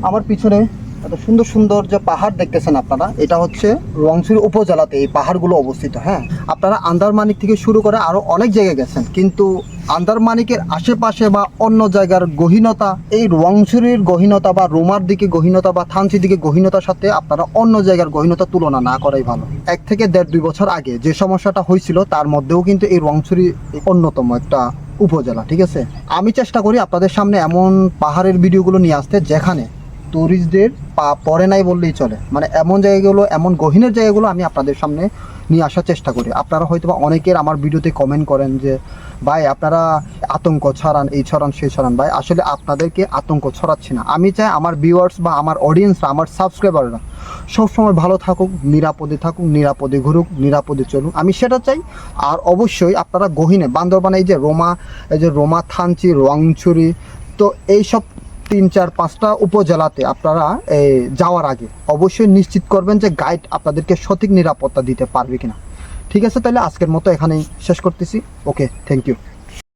আমার পিছনে এত সুন্দর সুন্দর যে পাহাড় দেখতেছেন আপনারা, এটা হচ্ছে রোয়াংছড়ি উপজেলাতে এই পাহাড়গুলো অবস্থিত। হ্যাঁ, আপনারা আন্দারমানিক থেকে শুরু করে আরও অনেক জায়গায় গেছেন, কিন্তু আন্দারমানিকের আশেপাশে বা অন্য জায়গার গহীনতা, এই রোয়াংছড়ির গহীনতা বা রোমার দিকে গহীনতা বা থানচির দিকে গহীনতার সাথে আপনারা অন্য জায়গার গহীনতা তুলনা না করাই ভালো। 1 থেকে 1.5-2 বছর আগে যে সমস্যাটা হয়েছিল, তার মধ্যেও কিন্তু এই রোয়াংছড়ি অন্যতম একটা উপজেলা। ঠিক আছে, আমি চেষ্টা করি আপনাদের সামনে এমন পাহাড়ের ভিডিওগুলো নিয়ে আসতে যেখানে ট্যুরিস্টদের পা পড়ে নাই বললেই চলে। মানে এমন জায়গাগুলো, এমন গহীনের জায়গাগুলো আমি আপনাদের সামনে নিয়ে আসার চেষ্টা করি। আপনারা হয়তো বা অনেকের আমার ভিডিওতে কমেন্ট করেন যে ভাই আপনারা আতঙ্ক ছড়ান, এই ছড়ান সেই ছড়ান। ভাই আসলে আপনাদেরকে আতঙ্ক ছড়াচ্ছি না। আমি চাই আমার ভিউয়ার্স বা আমার অডিয়েন্সরা, আমার সাবস্ক্রাইবাররা সবসময় ভালো থাকুক, নিরাপদে থাকুক, নিরাপদে ঘুরুক, নিরাপদে চলুক, আমি সেটা চাই। আর অবশ্যই আপনারা গহীনে বান্দরবানে এই যে রোমা, থানচি, রোয়াংছড়ি, তো এইসব 3-4-5টা উপজেলাতে আপনারা যাওয়ার আগে অবশ্যই নিশ্চিত করবেন যে গাইড আপনাদেরকে সঠিক নিরাপত্তা দিতে পারবে কিনা। ঠিক আছে, তাহলে আজকের মতো এখানেই শেষ করতেছি। ওকে, থ্যাংক ইউ।